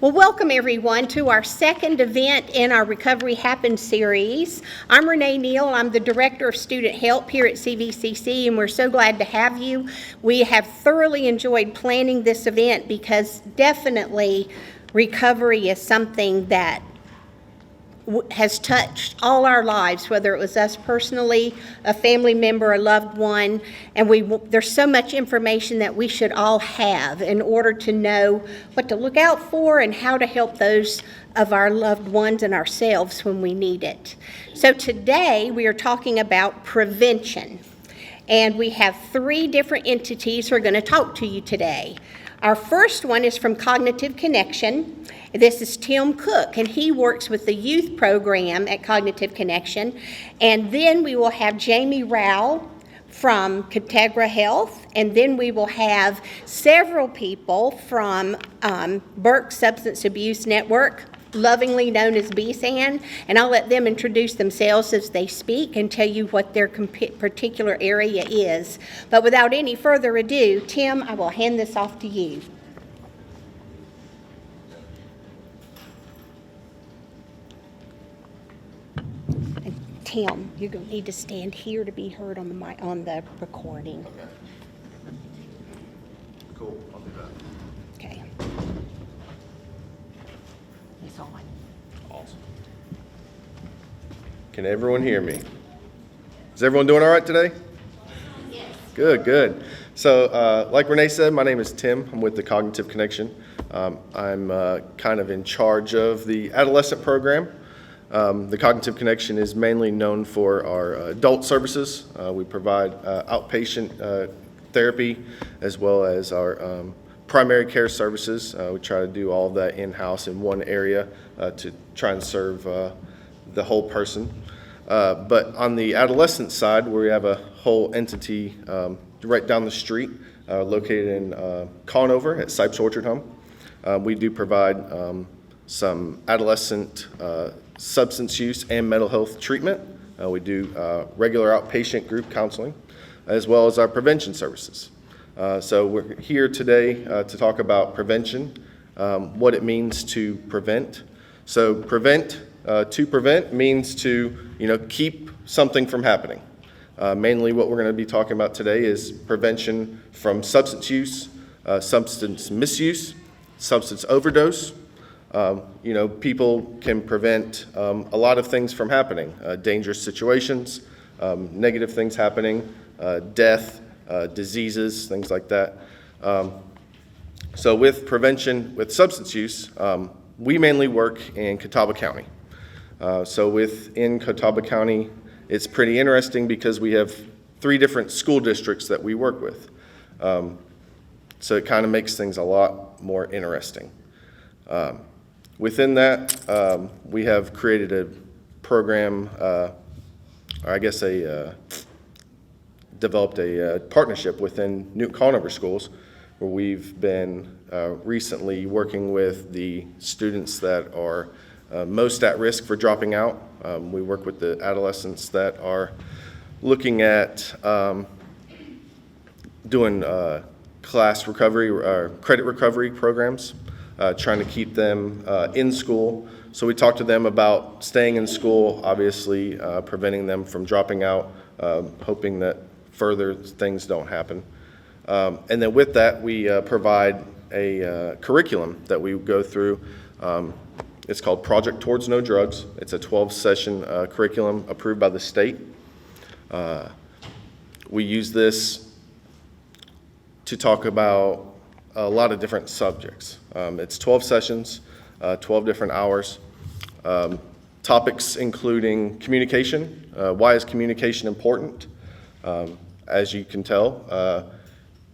Well, welcome everyone to our second event in our Recovery Happens series. I'm Renee Neal. I'm the Director of Student Help here at CVCC, and we're so glad to have you. We have thoroughly enjoyed planning this event because definitely recovery is something that has touched all our lives, whether it was us personally, a family member, a loved one, and there's so much information that we should all have in order to know what to look out for and how to help those of our loved ones and ourselves when we need it. So today we are talking about prevention, and we have three different entities who are going to talk to you today. Our first one is from Cognitive Connection. This is Tim Cook, and he works with the youth program at Cognitive Connection. And then we will have Jamie Rao from Kintegra Health, and then we will have several people from Burke Substance Abuse Network, lovingly known as BSAN, and I'll let them introduce themselves as they speak and tell you what their particular area is. But without any further ado, Tim, I will hand this off to you. Tim, you're going to need to stand here to be heard on the recording. Okay. Cool, I'll do that. Okay. It's on. Awesome. Can everyone hear me? Is everyone doing all right today? Yes. Good, good. So like Renee said, my name is Tim. I'm with the Cognitive Connection. I'm kind of in charge of the adolescent program. The Cognitive Connection is mainly known for our adult services. We provide outpatient therapy as well as our primary care services. We try to do all of that in-house in one area to try and serve the whole person. But on the adolescent side, where we have a whole entity right down the street, located in Conover at Sipes Orchard Home, we do provide some adolescent substance use and mental health treatment. We do regular outpatient group counseling, as well as our prevention services. So we're here today to talk about prevention, what it means to prevent. So to prevent means to keep something from happening. Mainly what we're going to be talking about today is prevention from substance use, substance misuse, substance overdose. People can prevent a lot of things from happening, dangerous situations, negative things happening, death, diseases, things like that. So with prevention with substance use, we mainly work in Catawba County. So within Catawba County, it's pretty interesting because we have 3 different school districts that we work with. So it kind of makes things a lot more interesting. Within that, we have created a program, developed a partnership within Newton Conover schools, where we've been recently working with the students that are most at risk for dropping out. We work with the adolescents that are looking at doing class recovery or credit recovery programs. Trying to keep them in school. So we talked to them about staying in school, obviously preventing them from dropping out, hoping that further things don't happen. And then with that, we provide a curriculum that we go through. It's called Project Towards No Drugs. It's a 12-session curriculum approved by the state. We use this to talk about a lot of different subjects. It's 12 sessions, 12 different hours. Topics including communication. Why is communication important? As you can tell,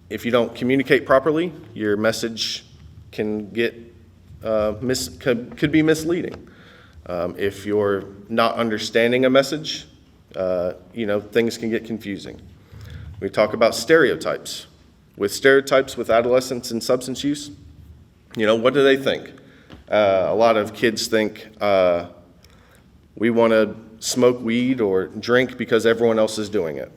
if you don't communicate properly, your message can get could be misleading. If you're not understanding a message, things can get confusing. We talk about stereotypes. With stereotypes with adolescents and substance use, what do they think? A lot of kids think we want to smoke weed or drink because everyone else is doing it.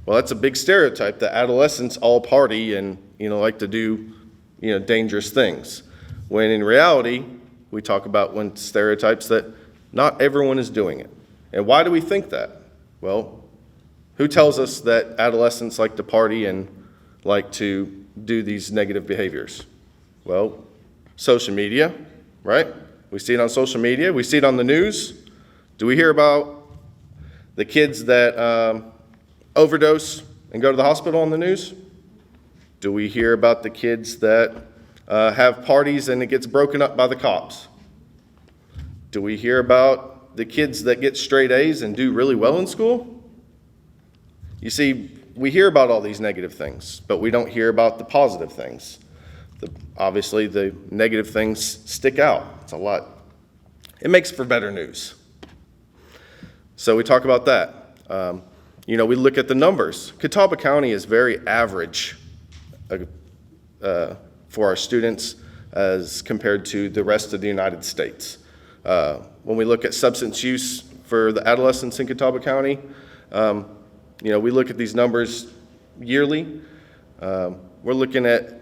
Well, that's a big stereotype that adolescents all party and like to do dangerous things. when in reality, we talk about when stereotypes that not everyone is doing it. And why do we think that? Well, who tells us that adolescents like to party and like to do these negative behaviors? Well, social media, right? We see it on social media. We see it on the news. Do we hear about the kids that overdose and go to the hospital on the news? Do we hear about the kids that have parties and it gets broken up by the cops? Do we hear about the kids that get straight A's and do really well in school? You see, we hear about all these negative things, but we don't hear about the positive things. Obviously, the negative things stick out. It's a lot. It makes for better news. So we talk about that. We look at the numbers. Catawba County is very average for our students as compared to the rest of the United States. When we look at substance use for the adolescents in Catawba County, we look at these numbers yearly. We're looking at,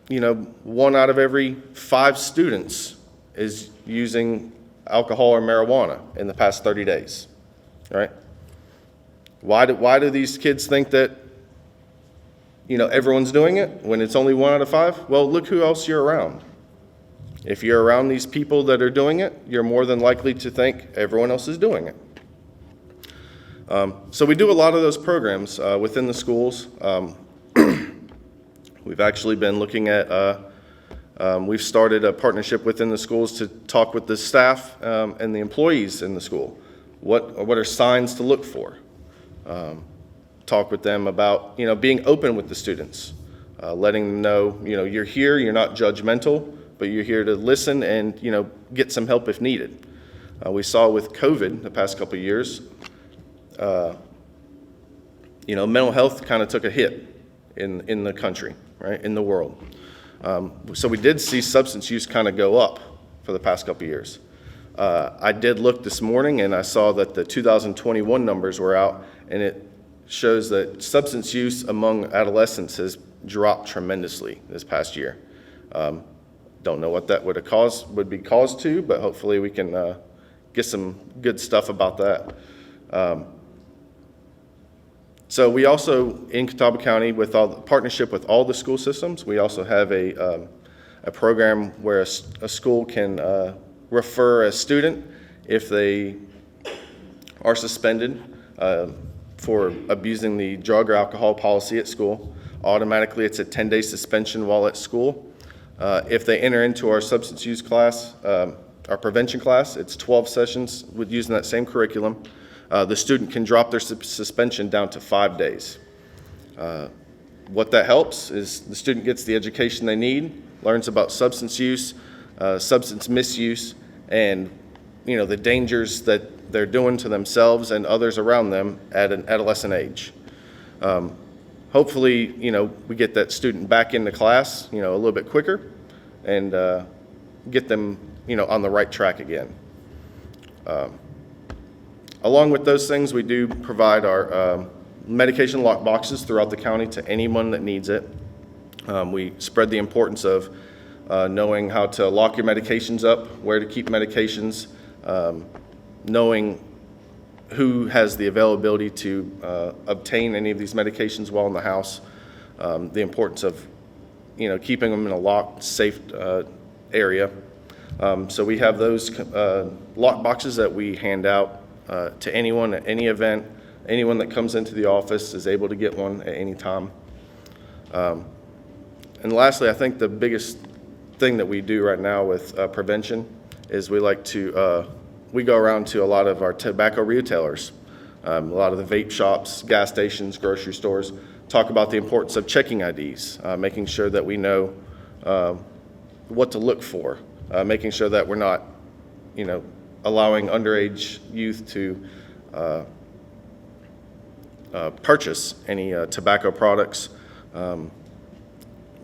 1 out of every 5 students is using alcohol or marijuana in the past 30 days, right? Why do these kids think that, everyone's doing it when it's only 1 out of 5? Well, look who else you're around. If you're around these people that are doing it, you're more than likely to think everyone else is doing it. So we do a lot of those programs within the schools. We've actually been looking at, we've started a partnership within the schools to talk with the staff and the employees in the school. What are signs to look for? Talk with them about, being open with the students, letting them know, you're here, you're not judgmental, but you're here to listen and, get some help if needed. We saw with COVID the past couple of years, mental health kind of took a hit in the country, right, in the world. So we did see substance use kind of go up for the past couple of years. I did look this morning and I saw that the 2021 numbers were out, and it shows that substance use among adolescents has dropped tremendously this past year. Don't know what that would be caused to, but hopefully we can get some good stuff about that. So we also, in Catawba County, with partnership with all the school systems, we also have a program where a school can refer a student if they are suspended for abusing the drug or alcohol policy at school. Automatically, it's a 10-day suspension while at school. If they enter into our substance use class, our prevention class, it's 12 sessions with using that same curriculum. The student can drop their suspension down to 5 days. What that helps is the student gets the education they need, learns about substance use, substance misuse, and the dangers that they're doing to themselves and others around them at an adolescent age. Hopefully, we get that student back into class, a little bit quicker, and get them, on the right track again. Along with those things, we do provide our medication lock boxes throughout the county to anyone that needs it. We spread the importance of knowing how to lock your medications up, where to keep medications, knowing who has the availability to obtain any of these medications while in the house, the importance of keeping them in a locked, safe area. So we have those lock boxes that we hand out to anyone at any event. Anyone that comes into the office is able to get one at any time. And lastly, I think the biggest thing that we do right now with prevention is we go around to a lot of our tobacco retailers, a lot of the vape shops, gas stations, grocery stores, talk about the importance of checking IDs, making sure that we know what to look for, making sure that we're not, allowing underage youth to purchase any tobacco products.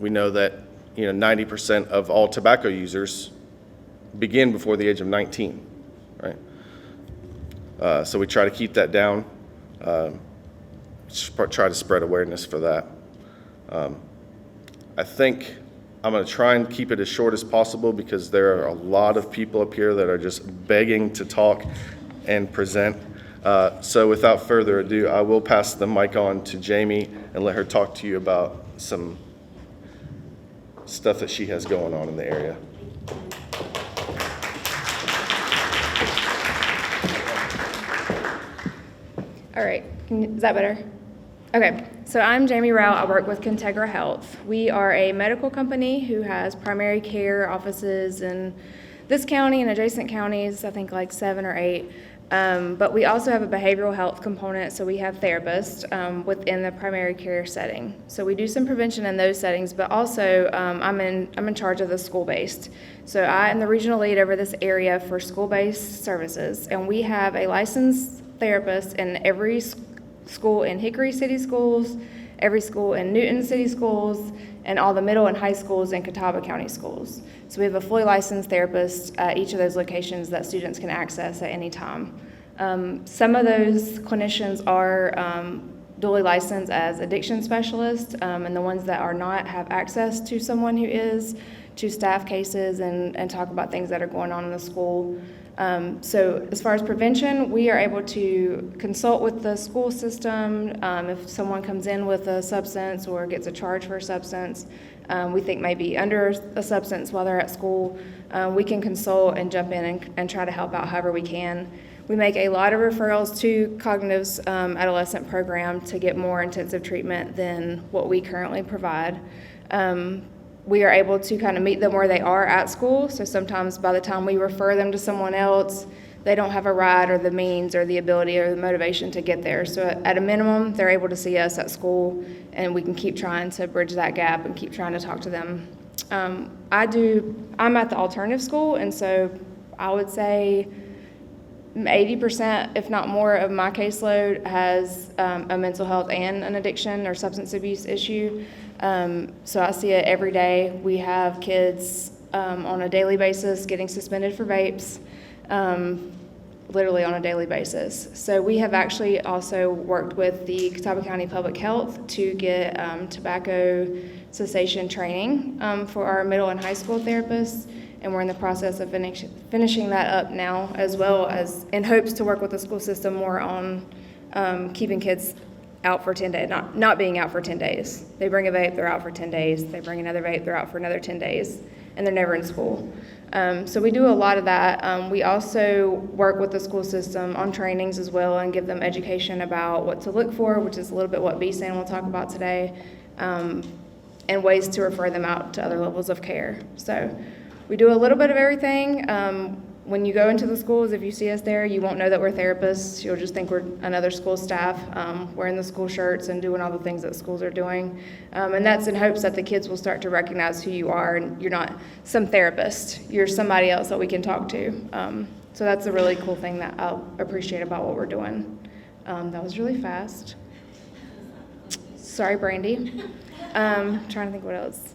We know that 90% of all tobacco users begin before the age of 19, right? So we try to keep that down, try to spread awareness for that. I think I'm going to try and keep it as short as possible because there are a lot of people up here that are just begging to talk and present. So without further ado, I will pass the mic on to Jamie and let her talk to you about some stuff that she has going on in the area. All right, is that better? Okay, so I'm Jamie Rao. I work with Kintegra Health. We are a medical company who has primary care offices in this county and adjacent counties, I think like 7 or 8. But we also have a behavioral health component, so we have therapists within the primary care setting. So we do some prevention in those settings, but also I'm in charge of the school-based. So I am the regional lead over this area for school-based services, and we have a licensed therapist in every school in Hickory City Schools, every school in Newton City Schools, and all the middle and high schools in Catawba County Schools. So we have a fully licensed therapist at each of those locations that students can access at any time. Some of those clinicians are duly licensed as addiction specialists, and the ones that are not have access to someone who is, to staff cases and talk about things that are going on in the school. So as far as prevention, we are able to consult with the school system. If someone comes in with a substance or gets a charge for a substance, we think maybe under a substance while they're at school, we can consult and jump in and try to help out however we can. We make a lot of referrals to Cognitive's adolescent program to get more intensive treatment than what we currently provide. We are able to kind of meet them where they are at school. So sometimes by the time we refer them to someone else, they don't have a ride or the means or the ability or the motivation to get there. So at a minimum, they're able to see us at school, and we can keep trying to bridge that gap and keep trying to talk to them. I'm at the alternative school, and so I would say 80%, if not more, of my caseload has a mental health and an addiction or substance abuse issue. So I see it every day. We have kids on a daily basis getting suspended for vapes, literally on a daily basis. So we have actually also worked with the Catawba County Public Health to get tobacco cessation training for our middle and high school therapists, and we're in the process of finishing that up now, as well as in hopes to work with the school system more on keeping kids out for 10 days, not being out for 10 days. They bring a vape, they're out for 10 days. They bring another vape, they're out for another 10 days, and they're never in school. So we do a lot of that. We also work with the school system on trainings as well and give them education about what to look for, which is a little bit what BSAN will talk about today, and ways to refer them out to other levels of care. So we do a little bit of everything. When you go into the schools, if you see us there, you won't know that we're therapists. You'll just think we're another school staff wearing the school shirts and doing all the things that schools are doing. And that's in hopes that the kids will start to recognize who you are, and you're not some therapist. You're somebody else that we can talk to. So that's a really cool thing that I appreciate about what we're doing. That was really fast. Sorry, Brandy. Trying to think what else.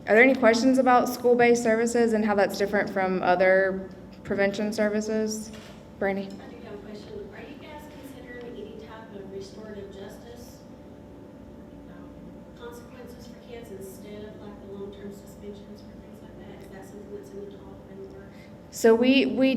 Are there any questions about school-based services and how that's different from other prevention services? Brandy? I do have a question. Are you guys considering any type of restorative justice consequences for kids instead of like the long-term suspensions or things like that? Is that something that's in the talk and work? So we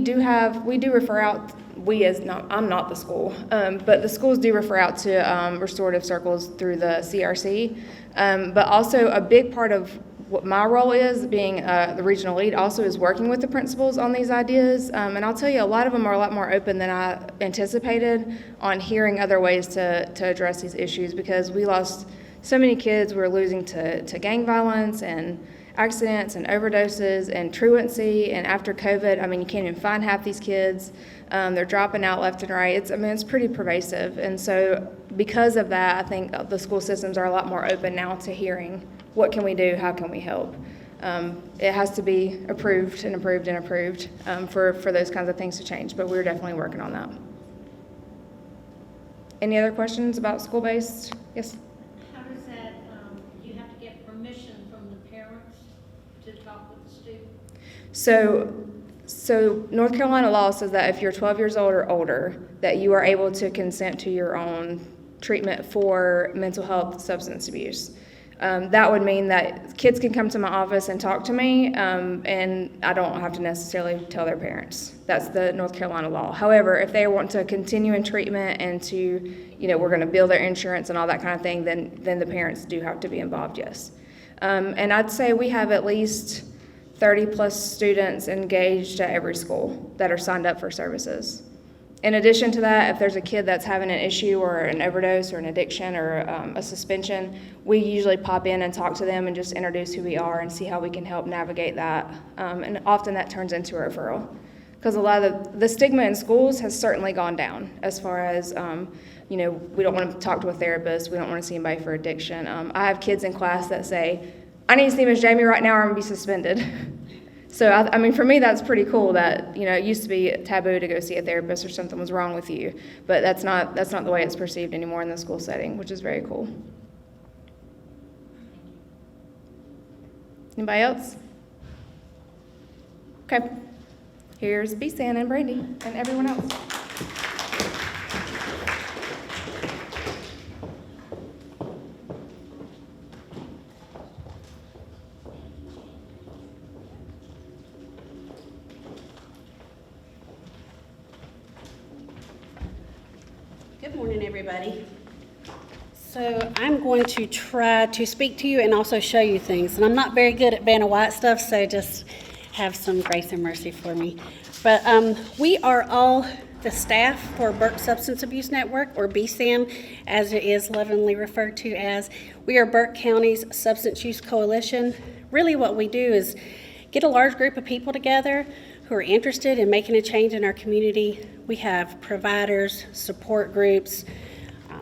do refer out. I'm not the school, but the schools do refer out to restorative circles through the CRC. But also a big part of what my role is, being the regional lead, also is working with the principals on these ideas. And I'll tell you, a lot of them are a lot more open than I anticipated on hearing other ways to address these issues, because we lost so many kids. We're losing to gang violence and accidents and overdoses and truancy. And after COVID, I mean, you can't even find half these kids. They're dropping out left and right. It's pretty pervasive. And so because of that, I think the school systems are a lot more open now to hearing what can we do, how can we help. It has to be approved and approved and approved for those kinds of things to change, but we're definitely working on that. Any other questions about school-based? Yes? How does that, you have to get permission from the parents to talk with the student? So North Carolina law says that if you're 12 years old or older, that you are able to consent to your own treatment for mental health, substance abuse. That would mean that kids can come to my office and talk to me, and I don't have to necessarily tell their parents. That's the North Carolina law. However, if they want to continue in treatment and to, we're going to bill their insurance and all that kind of thing, then the parents do have to be involved, yes. And I'd say we have at least 30 plus students engaged at every school that are signed up for services. In addition to that, if there's a kid that's having an issue or an overdose or an addiction or a suspension, we usually pop in and talk to them and just introduce who we are and see how we can help navigate that. And often that turns into a referral. Because a lot of the stigma in schools has certainly gone down as far as, we don't want to talk to a therapist, we don't want to see anybody for addiction. I have kids in class that say, I need to see Ms. Jamie right now or I'm going to be suspended. So, for me, that's pretty cool that, it used to be taboo to go see a therapist or something was wrong with you. But that's not the way it's perceived anymore in the school setting, which is very cool. Anybody else? Okay. Here's BSAN and Brandy and everyone else. Good morning, everybody. So I'm going to try to speak to you and also show you things. And I'm not very good at Vanna White stuff, so just have some grace and mercy for me. But we are all the staff for Burke Substance Abuse Network, or BSAN, as it is lovingly referred to as. We are Burke County's Substance Use Coalition. Really what we do is get a large group of people together who are interested in making a change in our community. We have providers, support groups,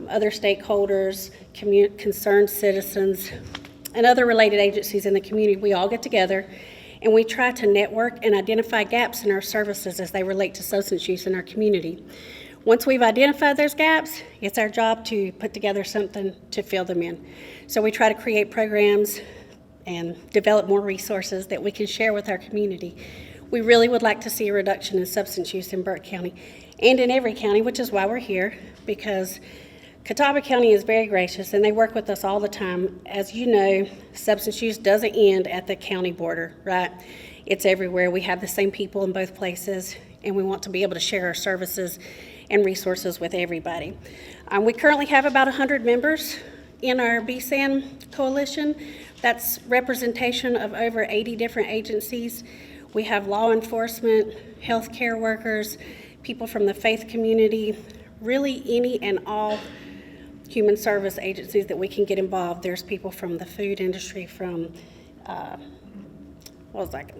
other stakeholders, concerned citizens, and other related agencies in the community. We all get together and we try to network and identify gaps in our services as they relate to substance use in our community. Once we've identified those gaps, it's our job to put together something to fill them in. So we try to create programs and develop more resources that we can share with our community. We really would like to see a reduction in substance use in Burke County and in every county, which is why we're here, because Catawba County is very gracious and they work with us all the time. As you know, substance use doesn't end at the county border, right? It's everywhere. We have the same people in both places and we want to be able to share our services and resources with everybody. We currently have about 100 members in our BSAN coalition. That's representation of over 80 different agencies. We have law enforcement, healthcare workers, people from the faith community, really any and all human service agencies that we can get involved. There's people from the food industry, from,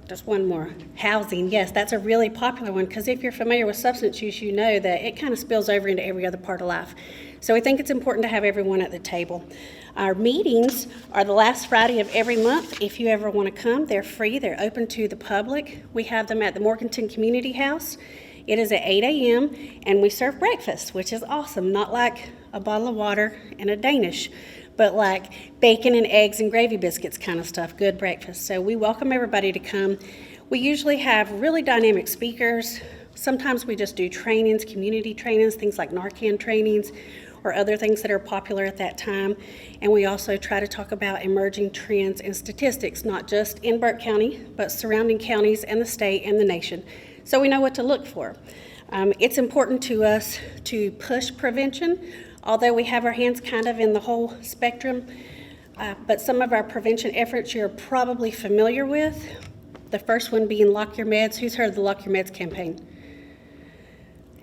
just one more, housing. Yes, that's a really popular one, because if you're familiar with substance use, you know that it kind of spills over into every other part of life. So we think it's important to have everyone at the table. Our meetings are the last Friday of every month. If you ever want to come, they're free. They're open to the public. We have them at the Morganton Community House. It is at 8 a.m. and we serve breakfast, which is awesome. Not like a bottle of water and a Danish, but like bacon and eggs and gravy biscuits kind of stuff, good breakfast. So we welcome everybody to come. We usually have really dynamic speakers. Sometimes we just do trainings, community trainings, things like Narcan trainings, or other things that are popular at that time. And we also try to talk about emerging trends and statistics, not just in Burke County, but surrounding counties and the state and the nation, so we know what to look for. It's important to us to push prevention, although we have our hands kind of in the whole spectrum. But some of our prevention efforts you're probably familiar with. The first one being Lock Your Meds. Who's heard of the Lock Your Meds campaign?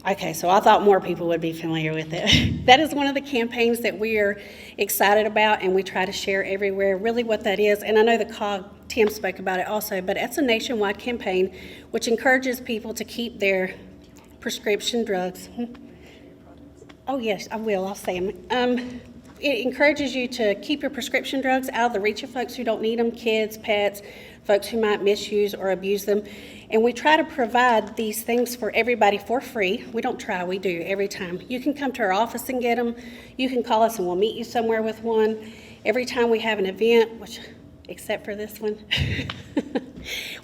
Okay, so I thought more people would be familiar with it. That is one of the campaigns that we are excited about and we try to share everywhere, really what that is. And I know the COG, Tim spoke about it also, but it's a nationwide campaign which encourages people to keep their prescription drugs. Oh yes, I will, I'll say them. It encourages you to keep your prescription drugs out of the reach of folks who don't need them, kids, pets, folks who might misuse or abuse them. And we try to provide these things for everybody for free. We don't try, we do every time. You can come to our office and get them. You can call us and we'll meet you somewhere with one. Every time we have an event, which, except for this one,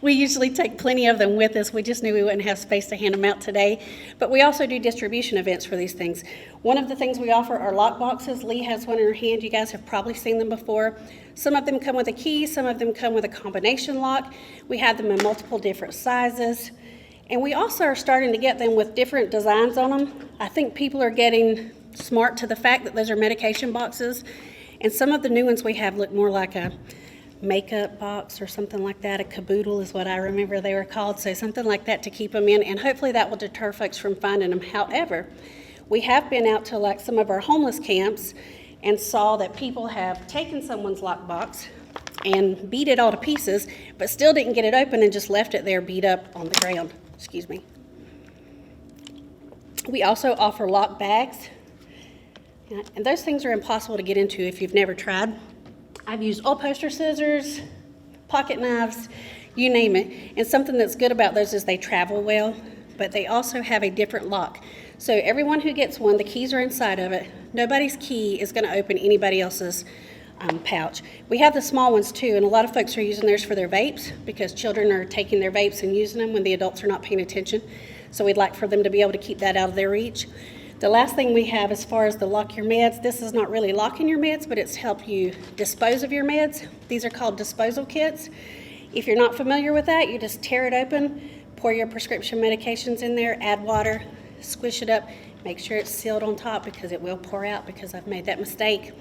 We usually take plenty of them with us. We just knew we wouldn't have space to hand them out today. But we also do distribution events for these things. One of the things we offer are lock boxes. Lee has one in her hand. You guys have probably seen them before. Some of them come with a key. Some of them come with a combination lock. We have them in multiple different sizes. And we also are starting to get them with different designs on them. I think people are getting smart to the fact that those are medication boxes. And some of the new ones we have look more like a makeup box or something like that. A caboodle is what I remember they were called. So something like that to keep them in, and hopefully that will deter folks from finding them. However, we have been out to like some of our homeless camps and saw that people have taken someone's lockbox and beat it all to pieces, but still didn't get it open and just left it there beat up on the ground. Excuse me. We also offer lock bags, and those things are impossible to get into if you've never tried. I've used upholster scissors, pocket knives, you name it. And something that's good about those is they travel well, but they also have a different lock. So everyone who gets one, the keys are inside of it. Nobody's key is going to open anybody else's pouch. We have the small ones too, and a lot of folks are using theirs for their vapes because children are taking their vapes and using them when the adults are not paying attention. So we'd like for them to be able to keep that out of their reach. The last thing we have as far as the lock your meds, this is not really locking your meds, but it's help you dispose of your meds. These are called disposal kits. If you're not familiar with that, you just tear it open, pour your prescription medications in there, add water, squish it up, make sure it's sealed on top because it will pour out because I've made that mistake.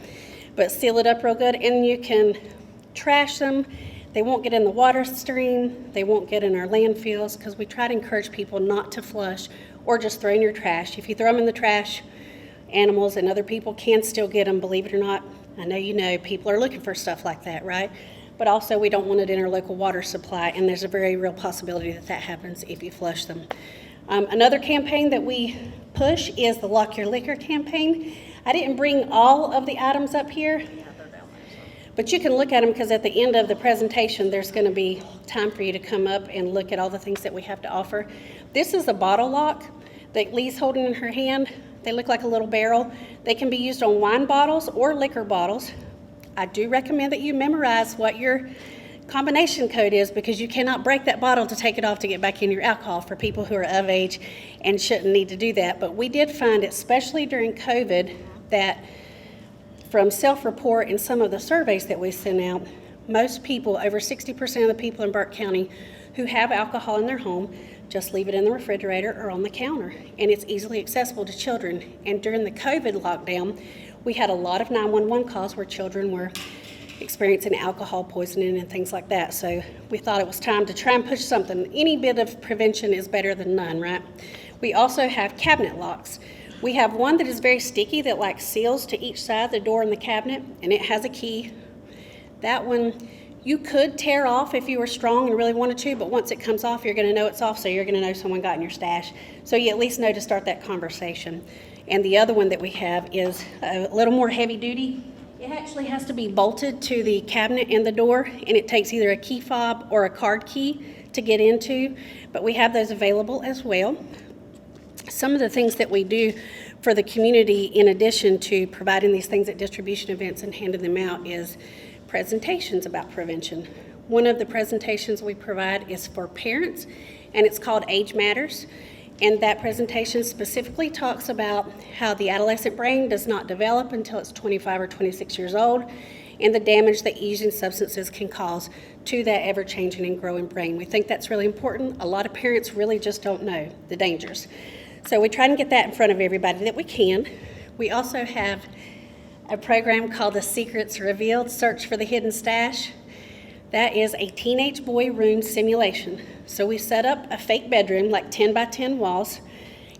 But seal it up real good, and you can trash them. They won't get in the water stream. They won't get in our landfills because we try to encourage people not to flush or just throw in your trash. If you throw them in the trash, animals and other people can still get them, believe it or not. I know you know people are looking for stuff like that, right? But also we don't want it in our local water supply, and there's a very real possibility that that happens if you flush them. Another campaign that we push is the Lock Your Liquor campaign. I didn't bring all of the items up here, but you can look at them because at the end of the presentation, there's going to be time for you to come up and look at all the things that we have to offer. This is a bottle lock that Lee's holding in her hand. They look like a little barrel. They can be used on wine bottles or liquor bottles. I do recommend that you memorize what your combination code is because you cannot break that bottle to take it off to get back in your alcohol for people who are of age and shouldn't need to do that. But we did find, especially during COVID, that from self-report and some of the surveys that we sent out, most people, over 60% of the people in Burke County who have alcohol in their home, just leave it in the refrigerator or on the counter, and it's easily accessible to children. And during the COVID lockdown, we had a lot of 911 calls where children were experiencing alcohol poisoning and things like that. So we thought it was time to try and push something. Any bit of prevention is better than none, right? We also have cabinet locks. We have one that is very sticky that like seals to each side of the door in the cabinet, and it has a key. That one you could tear off if you were strong and really wanted to, but once it comes off, you're going to know it's off, so you're going to know someone got in your stash. So you at least know to start that conversation. And the other one that we have is a little more heavy duty. It actually has to be bolted to the cabinet and the door, and it takes either a key fob or a card key to get into, but we have those available as well. Some of the things that we do for the community, in addition to providing these things at distribution events and handing them out, is presentations about prevention. One of the presentations we provide is for parents, and it's called Age Matters. And that presentation specifically talks about how the adolescent brain does not develop until it's 25 or 26 years old, and the damage that using substances can cause to that ever-changing and growing brain. We think that's really important. A lot of parents really just don't know the dangers. So we try and get that in front of everybody that we can. We also have a program called The Secrets Revealed, Search for the Hidden Stash. That is a teenage boy room simulation. So we set up a fake bedroom, like 10 by 10 walls,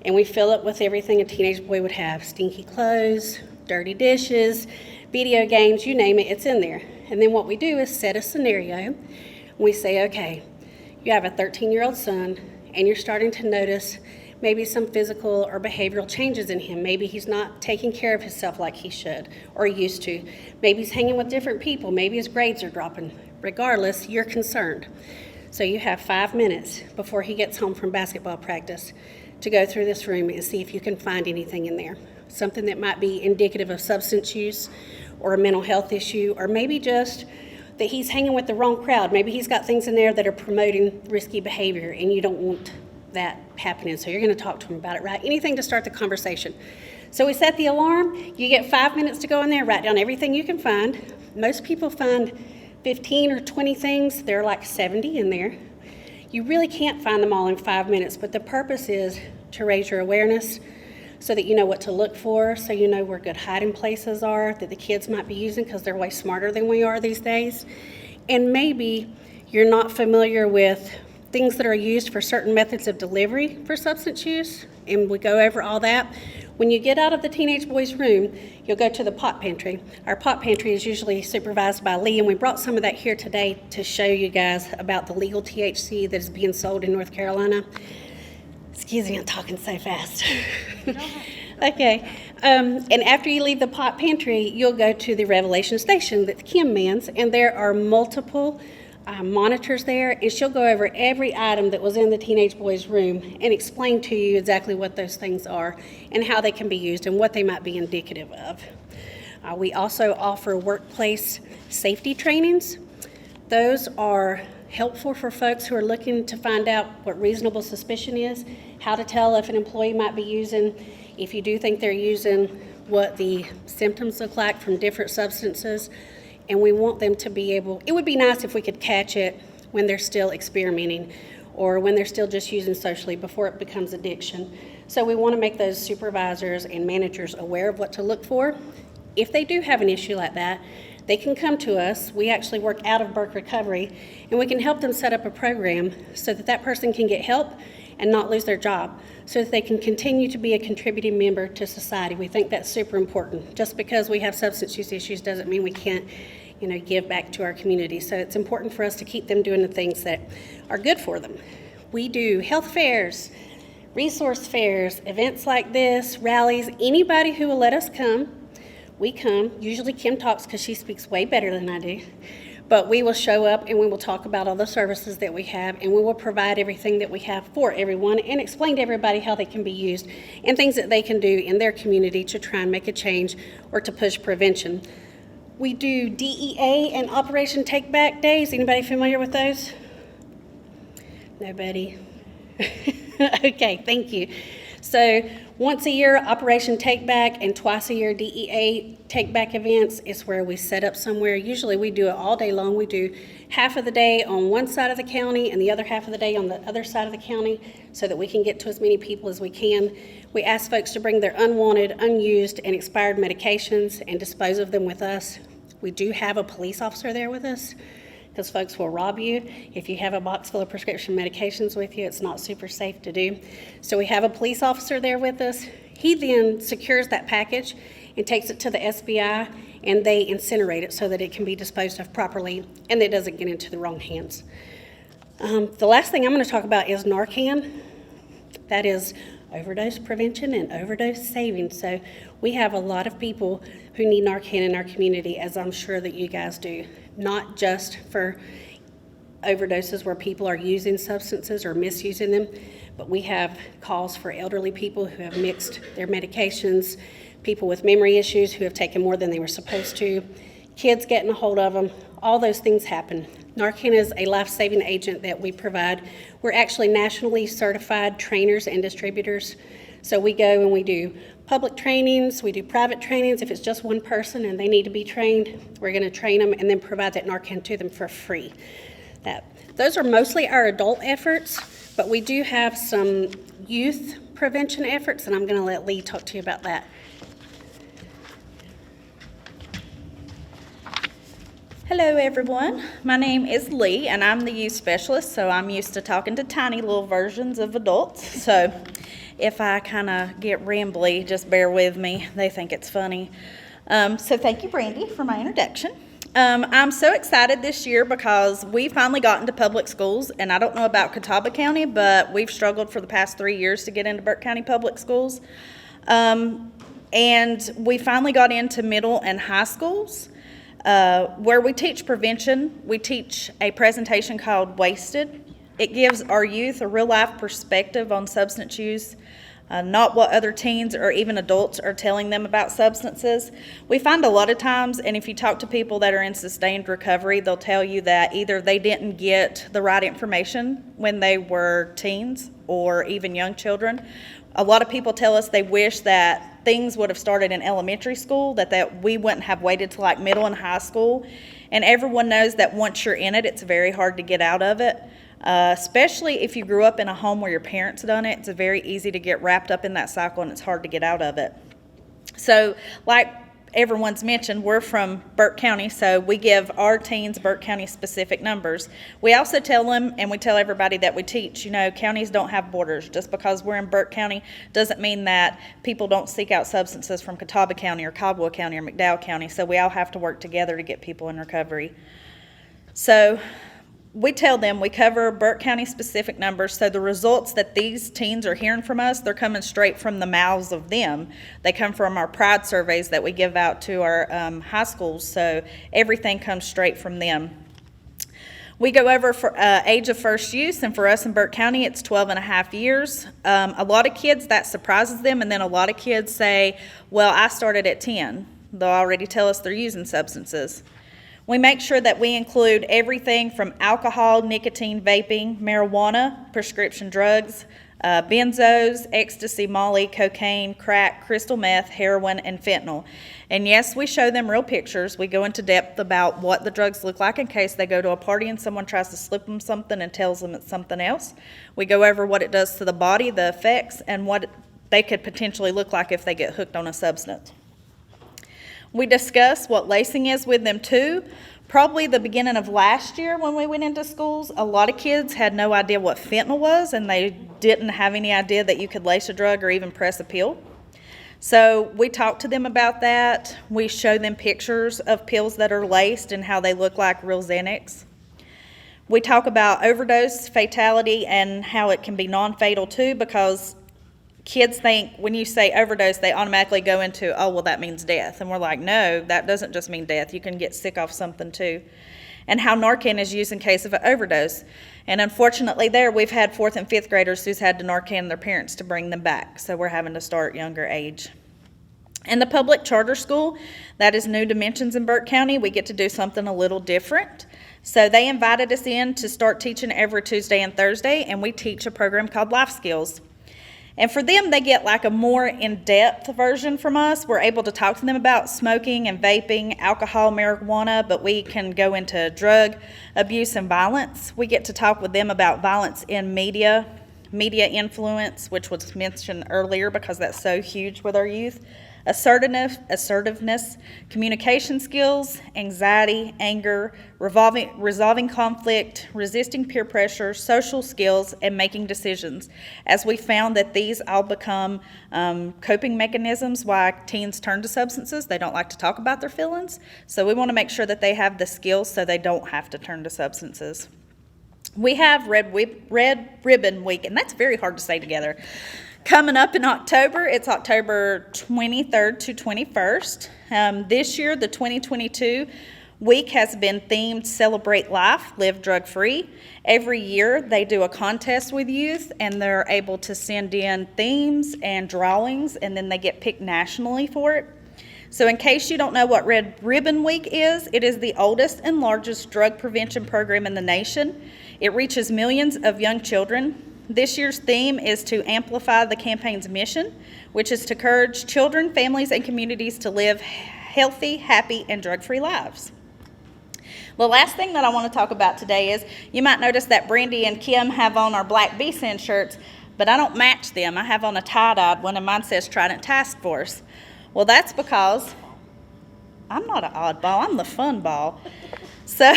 and we fill it with everything a teenage boy would have. Stinky clothes, dirty dishes, video games, you name it, it's in there. And then what we do is set a scenario. We say, okay, you have a 13-year-old son, and you're starting to notice maybe some physical or behavioral changes in him. Maybe he's not taking care of himself like he should or used to. Maybe he's hanging with different people. Maybe his grades are dropping. Regardless, you're concerned. So you have 5 minutes before he gets home from basketball practice to go through this room and see if you can find anything in there. Something that might be indicative of substance use or a mental health issue, or maybe just that he's hanging with the wrong crowd. Maybe he's got things in there that are promoting risky behavior, and you don't want that happening. So you're going to talk to him about it, right? Anything to start the conversation. So we set the alarm. You get 5 minutes to go in there, write down everything you can find. Most people find 15 or 20 things. There are like 70 in there. You really can't find them all in 5 minutes, but the purpose is to raise your awareness so that you know what to look for, so you know where good hiding places are that the kids might be using because they're way smarter than we are these days. And maybe you're not familiar with things that are used for certain methods of delivery for substance use, and we go over all that. When you get out of the teenage boys' room, you'll go to the pot pantry. Our pot pantry is usually supervised by Lee, and we brought some of that here today to show you guys about the legal THC that is being sold in North Carolina. Excuse me, I'm talking so fast. Okay, and after you leave the pot pantry, you'll go to the Revelation Station that Kim mans, and there are multiple monitors there, and she'll go over every item that was in the teenage boys' room and explain to you exactly what those things are and how they can be used and what they might be indicative of. We also offer workplace safety trainings. Those are helpful for folks who are looking to find out what reasonable suspicion is, how to tell if an employee might be using, if you do think they're using, what the symptoms look like from different substances. And we want them to be able, it would be nice if we could catch it when they're still experimenting or when they're still just using socially before it becomes addiction. So we want to make those supervisors and managers aware of what to look for. If they do have an issue like that, they can come to us. We actually work out of Burke Recovery, and we can help them set up a program so that that person can get help and not lose their job, so that they can continue to be a contributing member to society. We think that's super important. Just because we have substance use issues doesn't mean we can't, give back to our community. So it's important for us to keep them doing the things that are good for them. We do health fairs, resource fairs, events like this, rallies. Anybody who will let us come, we come. Usually Kim talks because she speaks way better than I do. But we will show up and we will talk about all the services that we have, and we will provide everything that we have for everyone and explain to everybody how they can be used and things that they can do in their community to try and make a change or to push prevention. We do DEA and Operation Take Back days. Anybody familiar with those? Nobody? Okay, thank you. So once a year, Operation Take Back, and twice a year, DEA Take Back events is where we set up somewhere. Usually we do it all day long. We do half of the day on one side of the county and the other half of the day on the other side of the county so that we can get to as many people as we can. We ask folks to bring their unwanted, unused, and expired medications and dispose of them with us. We do have a police officer there with us, because folks will rob you. If you have a box full of prescription medications with you, it's not super safe to do. So we have a police officer there with us. He then secures that package and takes it to the SBI, and they incinerate it so that it can be disposed of properly and it doesn't get into the wrong hands. The last thing I'm going to talk about is Narcan. That is overdose prevention and overdose saving. So we have a lot of people who need Narcan in our community, as I'm sure that you guys do, not just for overdoses where people are using substances or misusing them, but we have calls for elderly people who have mixed their medications, people with memory issues who have taken more than they were supposed to, kids getting a hold of them. All those things happen. Narcan is a life-saving agent that we provide. We're actually nationally certified trainers and distributors. So we go and we do public trainings, we do private trainings. If it's just one person and they need to be trained, we're going to train them and then provide that Narcan to them for free. Those are mostly our adult efforts, but we do have some youth prevention efforts, and I'm going to let Lee talk to you about that. Hello everyone, my name is Lee and I'm the youth specialist, so I'm used to talking to tiny little versions of adults. So if I kind of get rambly, just bear with me. They think it's funny. So thank you, Brandy, for my introduction. I'm so excited this year because we finally got into public schools, and I don't know about Catawba County, but we've struggled for the past 3 years to get into Burke County public schools. And we finally got into middle and high schools. Where we teach prevention, we teach a presentation called Wasted. It gives our youth a real-life perspective on substance use. not what other teens or even adults are telling them about substances. We find a lot of times, and if you talk to people that are in sustained recovery, they'll tell you that either they didn't get the right information when they were teens or even young children. A lot of people tell us they wish that things would have started in elementary school, that we wouldn't have waited till like middle and high school. And everyone knows that once you're in it, it's very hard to get out of it. Especially if you grew up in a home where your parents done it, it's very easy to get wrapped up in that cycle and it's hard to get out of it. So like everyone's mentioned, we're from Burke County, so we give our teens Burke County specific numbers. We also tell them, and we tell everybody that we teach, you know, counties don't have borders. Just because we're in Burke County doesn't mean that people don't seek out substances from Catawba County or Caldwell County or McDowell County, so we all have to work together to get people in recovery. So we tell them we cover Burke County specific numbers, so the results that these teens are hearing from us, they're coming straight from the mouths of them. They come from our pride surveys that we give out to our high schools, so everything comes straight from them. We go over for age of first use, and for us in Burke County, it's 12 and a half years. A lot of kids, that surprises them, and then a lot of kids say, well, I started at 10. They'll already tell us they're using substances. We make sure that we include everything from alcohol, nicotine, vaping, marijuana, prescription drugs, benzos, ecstasy, molly, cocaine, crack, crystal meth, heroin, and fentanyl. And yes, we show them real pictures. We go into depth about what the drugs look like in case they go to a party and someone tries to slip them something and tells them it's something else. We go over what it does to the body, the effects, and what they could potentially look like if they get hooked on a substance. We discuss what lacing is with them too. Probably the beginning of last year when we went into schools, a lot of kids had no idea what fentanyl was, and they didn't have any idea that you could lace a drug or even press a pill. So we talk to them about that. We show them pictures of pills that are laced and how they look like real Xanax. We talk about overdose, fatality, and how it can be non-fatal too, because kids think when you say overdose, they automatically go into, oh, well, that means death. And we're like, no, that doesn't just mean death. You can get sick off something too. And how Narcan is used in case of an overdose. And unfortunately there, we've had 4th and 5th graders who's had to Narcan their parents to bring them back. So we're having to start younger age. In the public charter school, that is New Dimensions in Burke County, we get to do something a little different. So they invited us in to start teaching every Tuesday and Thursday, and we teach a program called Life Skills. And for them, they get like a more in-depth version from us. We're able to talk to them about smoking and vaping, alcohol, marijuana, but we can go into drug abuse and violence. We get to talk with them about violence in media influence, which was mentioned earlier because that's so huge with our youth. Assertiveness, communication skills, anxiety, anger, resolving conflict, resisting peer pressure, social skills, and making decisions. As we found that these all become coping mechanisms why teens turn to substances. They don't like to talk about their feelings, so we want to make sure that they have the skills so they don't have to turn to substances. We have Red Ribbon Week, and that's very hard to say together. Coming up in October, it's October 23rd to 21st. This year, the 2022 week has been themed Celebrate Life, Live Drug-Free. Every year, they do a contest with youth, and they're able to send in themes and drawings, and then they get picked nationally for it. So in case you don't know what Red Ribbon Week is, it is the oldest and largest drug prevention program in the nation. It reaches millions of young children. This year's theme is to amplify the campaign's mission, which is to encourage children, families, and communities to live healthy, happy, and drug-free lives. The last thing that I want to talk about today is, you might notice that Brandy and Kim have on our black BSAN shirts, but I don't match them. I have on a tie-dyed one, and mine says Trident Task Force. Well, that's because I'm not an oddball, I'm the fun ball. So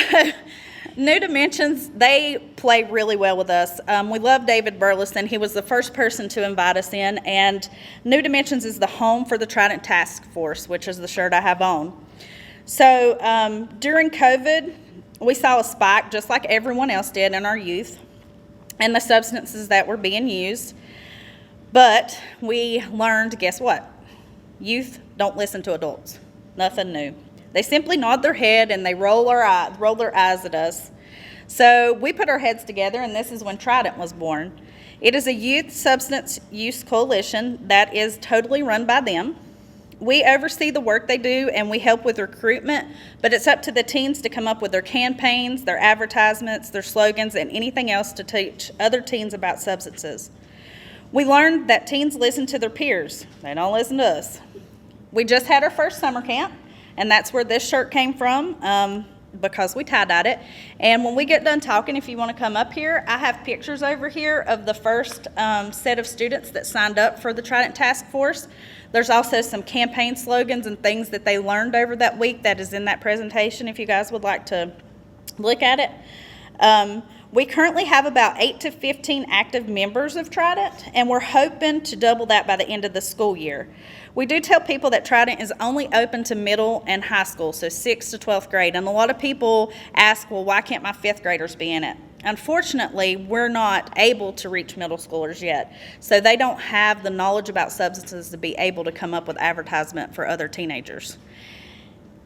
New Dimensions, they play really well with us. We love David Burleson. He was the first person to invite us in, and New Dimensions is the home for the Trident Task Force, which is the shirt I have on. So during COVID, we saw a spike, just like everyone else did in our youth, and the substances that were being used. But we learned, guess what? Youth don't listen to adults. Nothing new. They simply nod their head and they roll their eyes at us. So we put our heads together, and this is when Trident was born. It is a youth substance use coalition that is totally run by them. We oversee the work they do, and we help with recruitment, but it's up to the teens to come up with their campaigns, their advertisements, their slogans, and anything else to teach other teens about substances. We learned that teens listen to their peers. They don't listen to us. We just had our first summer camp, and that's where this shirt came from, because we tie-dyed it. And when we get done talking, if you want to come up here, I have pictures over here of the first set of students that signed up for the Trident Task Force. There's also some campaign slogans and things that they learned over that week that is in that presentation if you guys would like to look at it. We currently have about 8 to 15 active members of Trident, and we're hoping to double that by the end of the school year. We do tell people that Trident is only open to middle and high school, so 6th to 12th grade. And a lot of people ask, well, why can't my 5th graders be in it? Unfortunately, we're not able to reach middle schoolers yet, so they don't have the knowledge about substances to be able to come up with advertisement for other teenagers.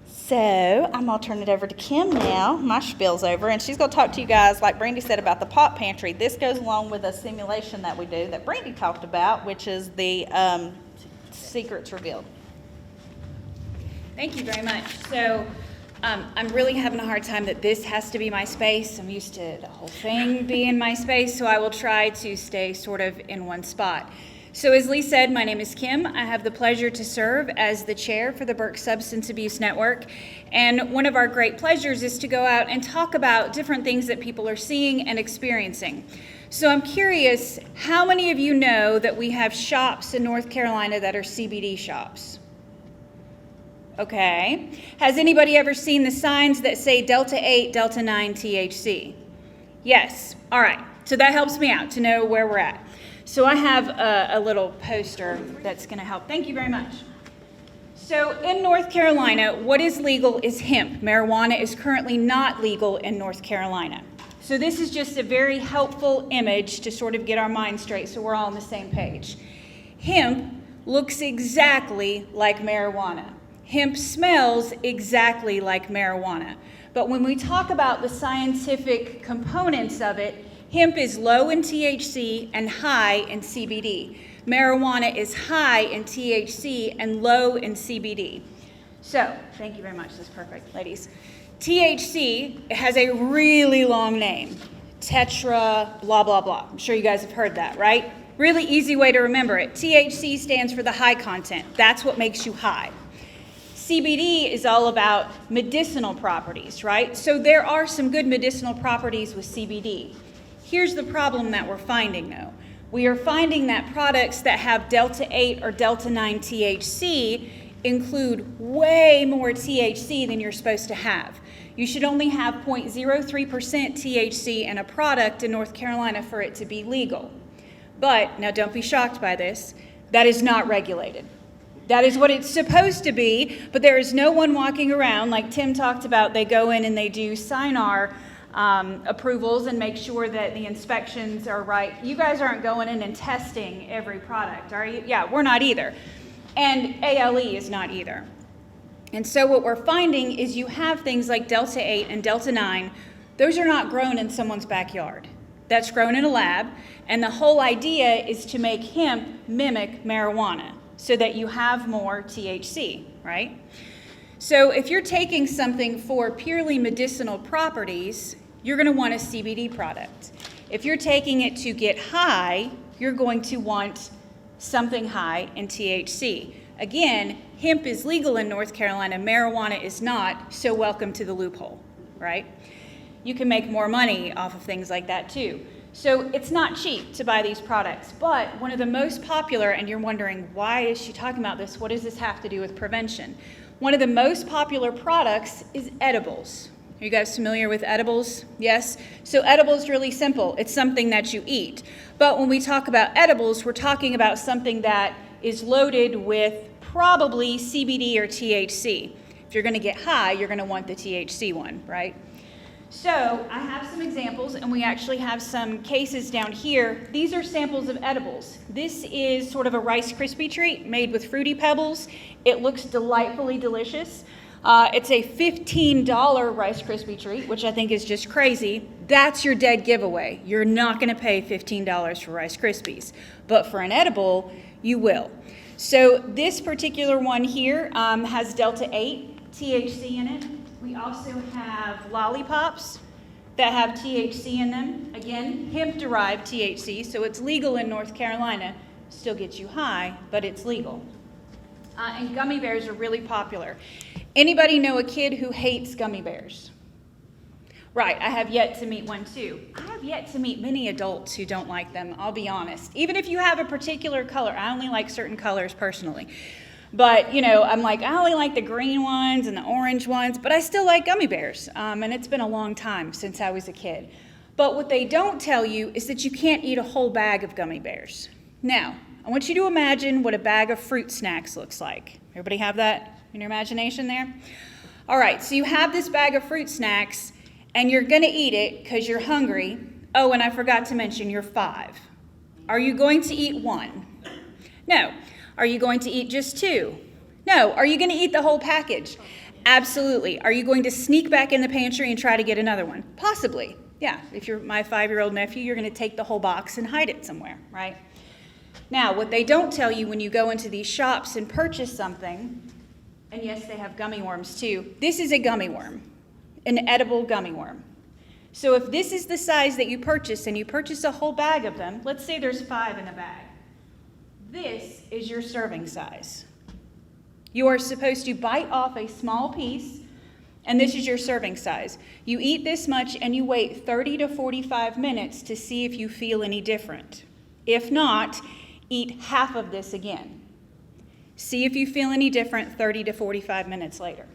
So I'm going to turn it over to Kim now. My spiel's over, and she's going to talk to you guys, like Brandy said, about the pop pantry. This goes along with a simulation that we do that Brandy talked about, which is the secrets revealed. Thank you very much. So I'm really having a hard time that this has to be my space. I'm used to the whole thing being my space, so I will try to stay sort of in one spot. So as Lee said, my name is Kim. I have the pleasure to serve as the chair for the Burke Substance Abuse Network. And one of our great pleasures is to go out and talk about different things that people are seeing and experiencing. So I'm curious, how many of you know that we have shops in North Carolina that are CBD shops? Okay. Has anybody ever seen the signs that say Delta 8, Delta 9 THC? Yes. All right. So that helps me out to know where we're at. So I have a little poster that's going to help. Thank you very much. So in North Carolina, what is legal is hemp. Marijuana is currently not legal in North Carolina. So this is just a very helpful image to sort of get our minds straight so we're all on the same page. Hemp looks exactly like marijuana. Hemp smells exactly like marijuana. But when we talk about the scientific components of it, hemp is low in THC and high in CBD. Marijuana is high in THC and low in CBD. So, thank you very much. That's perfect, ladies. THC has a really long name. Tetra, blah, blah, blah. I'm sure you guys have heard that, right? Really easy way to remember it. THC stands for the high content. That's what makes you high. CBD is all about medicinal properties, right? So there are some good medicinal properties with CBD. Here's the problem that we're finding, though. We are finding that products that have Delta 8 or Delta 9 THC include way more THC than you're supposed to have. You should only have 0.03% THC in a product in North Carolina for it to be legal. But, now don't be shocked by this, that is not regulated. That is what it's supposed to be, but there is no one walking around, like Tim talked about, they go in and they do SINAR approvals and make sure that the inspections are right. You guys aren't going in and testing every product, are you? Yeah, we're not either. And ALE is not either. And so what we're finding is you have things like Delta 8 and Delta 9. Those are not grown in someone's backyard. That's grown in a lab. And the whole idea is to make hemp mimic marijuana so that you have more THC, right? So if you're taking something for purely medicinal properties, you're going to want a CBD product. If you're taking it to get high, you're going to want something high in THC. Again, hemp is legal in North Carolina, marijuana is not, so welcome to the loophole, right? You can make more money off of things like that too. So it's not cheap to buy these products, but one of the most popular, and you're wondering, why is she talking about this? What does this have to do with prevention? One of the most popular products is edibles. Are you guys familiar with edibles? Yes? So edibles is really simple. It's something that you eat. But when we talk about edibles, we're talking about something that is loaded with probably CBD or THC. If you're going to get high, you're going to want the THC one, right? So I have some examples, and we actually have some cases down here. These are samples of edibles. This is sort of a Rice Krispie treat made with Fruity Pebbles. It looks delightfully delicious. It's a $15 Rice Krispie treat, which I think is just crazy. That's your dead giveaway. You're not going to pay $15 for Rice Krispies. But for an edible, you will. So this particular one here has Delta 8 THC in it. We also have lollipops that have THC in them. Again, hemp-derived THC, so it's legal in North Carolina. Still gets you high, but it's legal. And gummy bears are really popular. Anybody know a kid who hates gummy bears? Right, I have yet to meet one too. I have yet to meet many adults who don't like them, I'll be honest. Even if you have a particular color, I only like certain colors personally. But, you know, I'm like, I only like the green ones and the orange ones, but I still like gummy bears. And it's been a long time since I was a kid. But what they don't tell you is that you can't eat a whole bag of gummy bears. Now, I want you to imagine what a bag of fruit snacks looks like. Everybody have that in your imagination there? All right, so you have this bag of fruit snacks, and you're going to eat it because you're hungry. Oh, and I forgot to mention, you're 5. Are you going to eat 1? No. Are you going to eat just 2? No. Are you going to eat the whole package? Absolutely. Are you going to sneak back in the pantry and try to get another one? Possibly. Yeah, if you're my 5-year-old nephew, you're going to take the whole box and hide it somewhere, right? Now, what they don't tell you when you go into these shops and purchase something, and yes, they have gummy worms too, this is a gummy worm, an edible gummy worm. So if this is the size that you purchase and you purchase a whole bag of them, let's say there's 5 in a bag. This is your serving size. You are supposed to bite off a small piece, and this is your serving size. You eat this much and you wait 30 to 45 minutes to see if you feel any different. If not, eat half of this again. See if you feel any different 30 to 45 minutes later.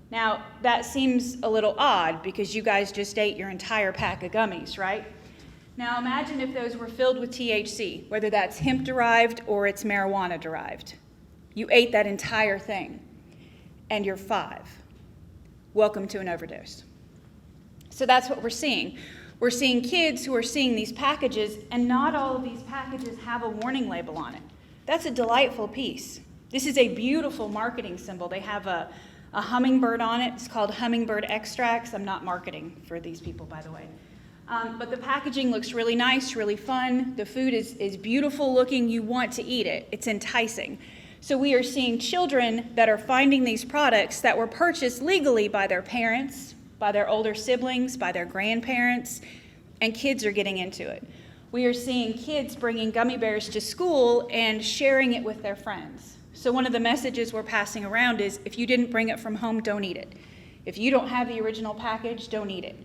Now, that seems a little odd because you guys just ate your entire pack of gummies, right? Now, imagine if those were filled with THC, whether that's hemp-derived or it's marijuana-derived. You ate that entire thing, and you're 5. Welcome to an overdose. So that's what we're seeing. We're seeing kids who are seeing these packages, and not all of these packages have a warning label on it. That's a delightful piece. This is a beautiful marketing symbol. They have a hummingbird on it. It's called Hummingbird Extracts. I'm not marketing for these people, by the way. But the packaging looks really nice, really fun. The food is beautiful looking. You want to eat it. It's enticing. So we are seeing children that are finding these products that were purchased legally by their parents, by their older siblings, by their grandparents, and kids are getting into it. We are seeing kids bringing gummy bears to school and sharing it with their friends. So one of the messages we're passing around is, if you didn't bring it from home, don't eat it. If you don't have the original package, don't eat it.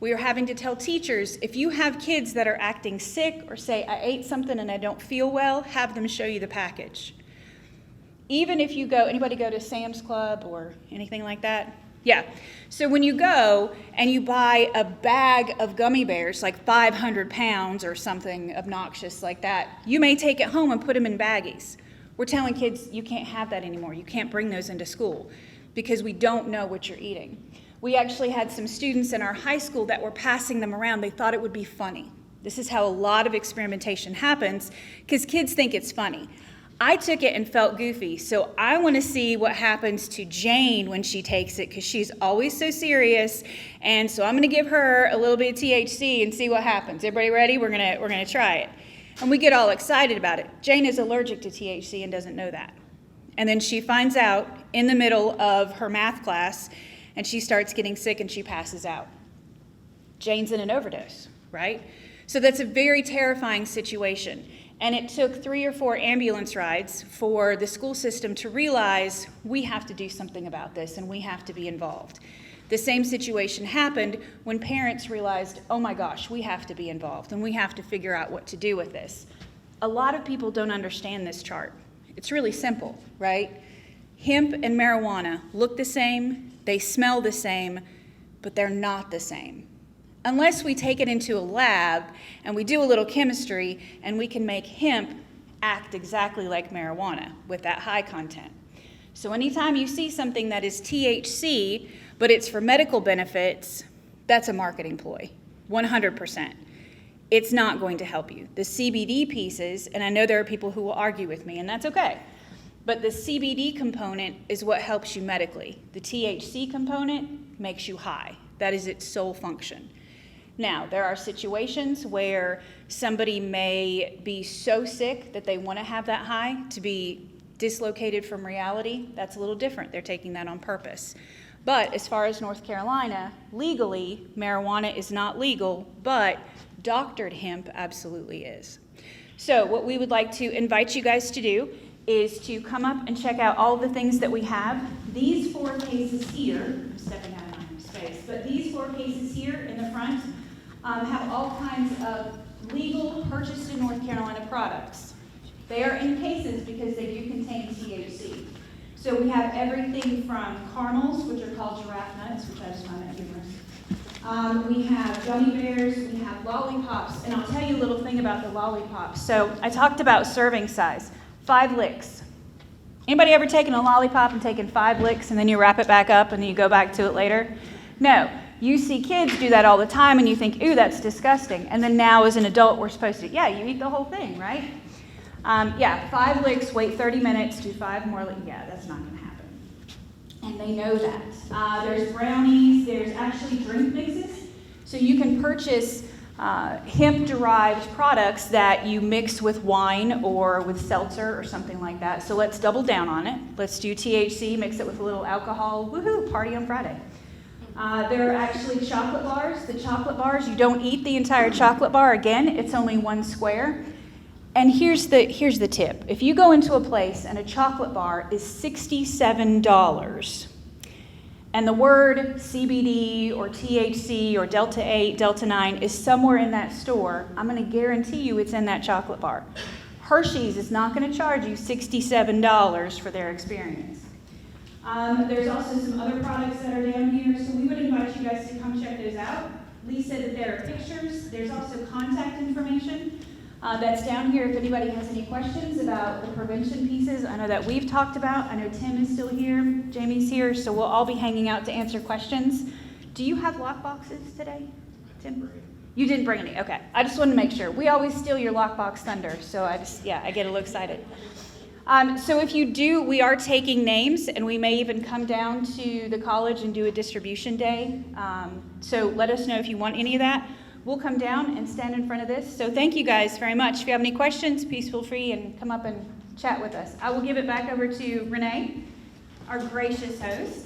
We are having to tell teachers, if you have kids that are acting sick or say, I ate something and I don't feel well, have them show you the package. Even if you go, anybody go to Sam's Club or anything like that? Yeah. So when you go and you buy a bag of gummy bears, like 500 pounds or something obnoxious like that, you may take it home and put them in baggies. We're telling kids you can't have that anymore. You can't bring those into school because we don't know what you're eating. We actually had some students in our high school that were passing them around. They thought it would be funny. This is how a lot of experimentation happens because kids think it's funny. I took it and felt goofy, so I want to see what happens to Jane when she takes it because she's always so serious, and so I'm going to give her a little bit of THC and see what happens. Everybody ready? We're gonna try it. And we get all excited about it. Jane is allergic to THC and doesn't know that. And then she finds out in the middle of her math class, and she starts getting sick and she passes out. Jane's in an overdose, right? So that's a very terrifying situation. And it took 3 or 4 ambulance rides for the school system to realize we have to do something about this and we have to be involved. The same situation happened when parents realized, oh my gosh, we have to be involved and we have to figure out what to do with this. A lot of people don't understand this chart. It's really simple, right? Hemp and marijuana look the same, they smell the same, but they're not the same. Unless we take it into a lab and we do a little chemistry and we can make hemp act exactly like marijuana with that high content. So anytime you see something that is THC, but it's for medical benefits, that's a marketing ploy, 100%. It's not going to help you. The CBD pieces, and I know there are people who will argue with me, and that's okay. But the CBD component is what helps you medically. The THC component makes you high. That is its sole function. Now, there are situations where somebody may be so sick that they want to have that high to be dislocated from reality. That's a little different. They're taking that on purpose. But as far as North Carolina, legally, marijuana is not legal, but doctored hemp absolutely is. So what we would like to invite you guys to do is to come up and check out all the things that we have. These 4 cases here, I'm stepping out of my space, but these 4 cases here in the front have all kinds of legal purchased in North Carolina products. They are in cases because they do contain THC. So we have everything from caramels, which are called giraffe nuts, which I just find that humorous. We have gummy bears, we have lollipops, and I'll tell you a little thing about the lollipops. So I talked about serving size, 5 licks. Anybody ever taken a lollipop and taken 5 licks and then you wrap it back up and then you go back to it later? No. You see kids do that all the time and you think, ooh, that's disgusting. And then now as an adult, we're supposed to, yeah, you eat the whole thing, right? 5 licks, wait 30 minutes, do 5 more licks. Yeah, that's not going to happen. And they know that. There's brownies, there's actually drink mixes. So you can purchase hemp-derived products that you mix with wine or with seltzer or something like that. So let's double down on it. Let's do THC, mix it with a little alcohol. Woohoo, party on Friday. There are actually chocolate bars. The chocolate bars, you don't eat the entire chocolate bar. Again, it's only 1 square. And here's the tip. If you go into a place and a chocolate bar is $67, and the word CBD or THC or Delta 8, Delta 9 is somewhere in that store, I'm going to guarantee you it's in that chocolate bar. Hershey's is not going to charge you $67 for their experience. There's also some other products that are down here, so we would invite you guys to come check those out. Lee said that there are pictures. There's also contact information that's down here if anybody has any questions about the prevention pieces. I know that we've talked about. I know Tim is still here. Jamie's here, so we'll all be hanging out to answer questions. Do you have lock boxes today, Tim? You didn't bring any. Okay. I just wanted to make sure. We always steal your lockbox thunder, so I get a little excited. So if you do, we are taking names, and we may even come down to the college and do a distribution day. So let us know if you want any of that. We'll come down and stand in front of this. So thank you guys very much. If you have any questions, please feel free and come up and chat with us. I will give it back over to Renee, our gracious host.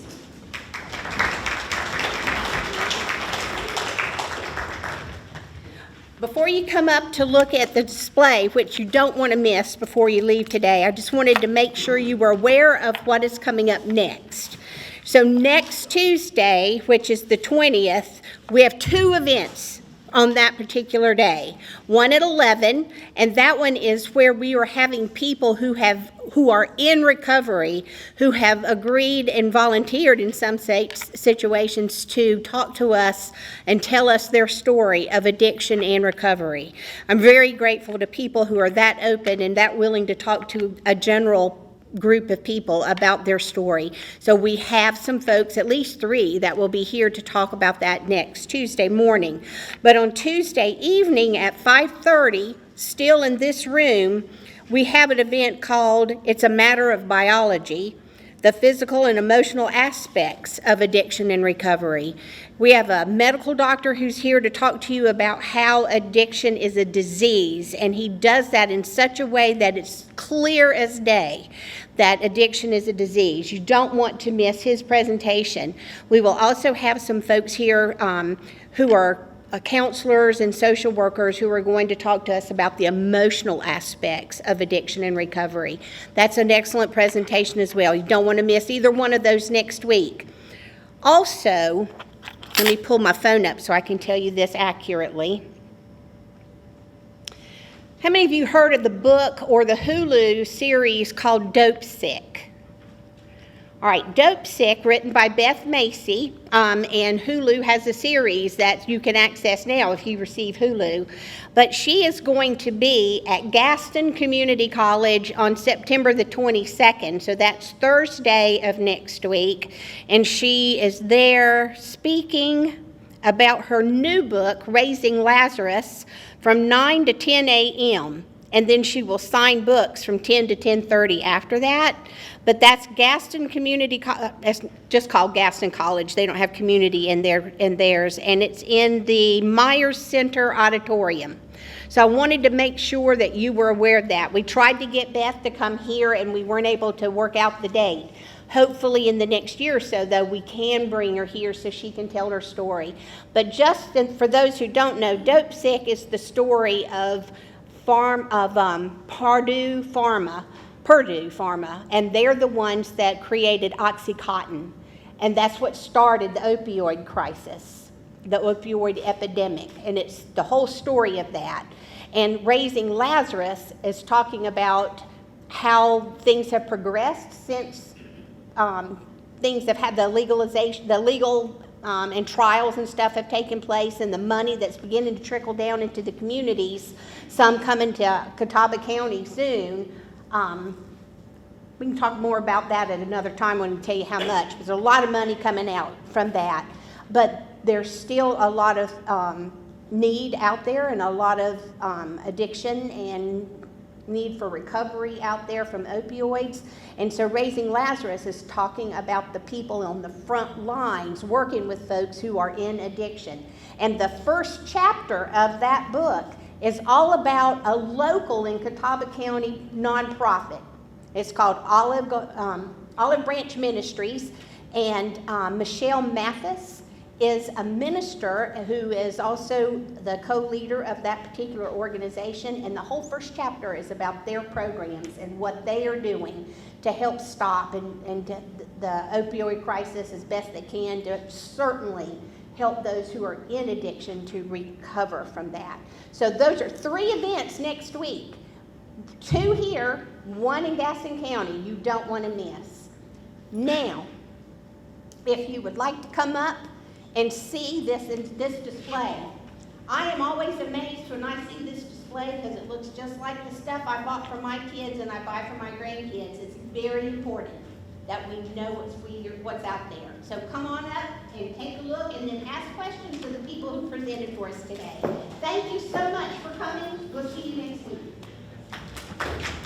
Before you come up to look at the display, which you don't want to miss before you leave today, I just wanted to make sure you were aware of what is coming up next. So next Tuesday, which is the 20th, we have 2 events on that particular day. One at 11, and that one is where we are having people who are in recovery, who have agreed and volunteered in some situations to talk to us and tell us their story of addiction and recovery. I'm very grateful to people who are that open and that willing to talk to a general group of people about their story. So we have some folks, at least 3, that will be here to talk about that next Tuesday morning. But on Tuesday evening at 5:30, still in this room, we have an event called It's a Matter of Biology, the physical and emotional aspects of addiction and recovery. We have a medical doctor who's here to talk to you about how addiction is a disease, and he does that in such a way that it's clear as day that addiction is a disease. You don't want to miss his presentation. We will also have some folks here who are counselors and social workers who are going to talk to us about the emotional aspects of addiction and recovery. That's an excellent presentation as well. You don't want to miss either one of those next week. Also, let me pull my phone up so I can tell you this accurately. How many of you heard of the book or the Hulu series called Dope Sick? All right, Dope Sick, written by Beth Macy, and Hulu has a series that you can access now if you receive Hulu. But she is going to be at Gaston Community College on September the 22nd, so that's Thursday of next week. And she is there speaking about her new book, Raising Lazarus, from 9 to 10 a.m. and then she will sign books from 10 to 10:30 after that. But that's Gaston Community, that's just called Gaston College. They don't have community in theirs, and it's in the Myers Center Auditorium. So I wanted to make sure that you were aware of that. We tried to get Beth to come here, and we weren't able to work out the date. Hopefully in the next year or so, though, we can bring her here so she can tell her story. But just for those who don't know, Dope Sick is the story of Purdue Pharma, and they're the ones that created OxyContin, and that's what started the opioid crisis, the opioid epidemic, and it's the whole story of that. And Raising Lazarus is talking about how things have progressed since things have had the legalization, the legal and trials and stuff have taken place, and the money that's beginning to trickle down into the communities, some coming to Catawba County soon. We can talk more about that at another time when we tell you how much. There's a lot of money coming out from that, but there's still a lot of need out there, and a lot of addiction and need for recovery out there from opioids. And so Raising Lazarus is talking about the people on the front lines working with folks who are in addiction. And the first chapter of that book is all about a local in Catawba County nonprofit. It's called Olive Branch Ministries, and Michelle Mathis is a minister who is also the co-leader of that particular organization, and the whole first chapter is about their programs and what they are doing to help stop and the opioid crisis as best they can, to certainly help those who are in addiction to recover from that. So those are 3 events next week. 2 here, 1 in Gaston County, you don't want to miss. Now, if you would like to come up and see this display. I am always amazed when I see this display because it looks just like the stuff I bought for my kids and I buy for my grandkids. It's very important that we know what's out there. So come on up and take a look, and then ask questions of the people who presented for us today. Thank you so much for coming. We'll see you next week.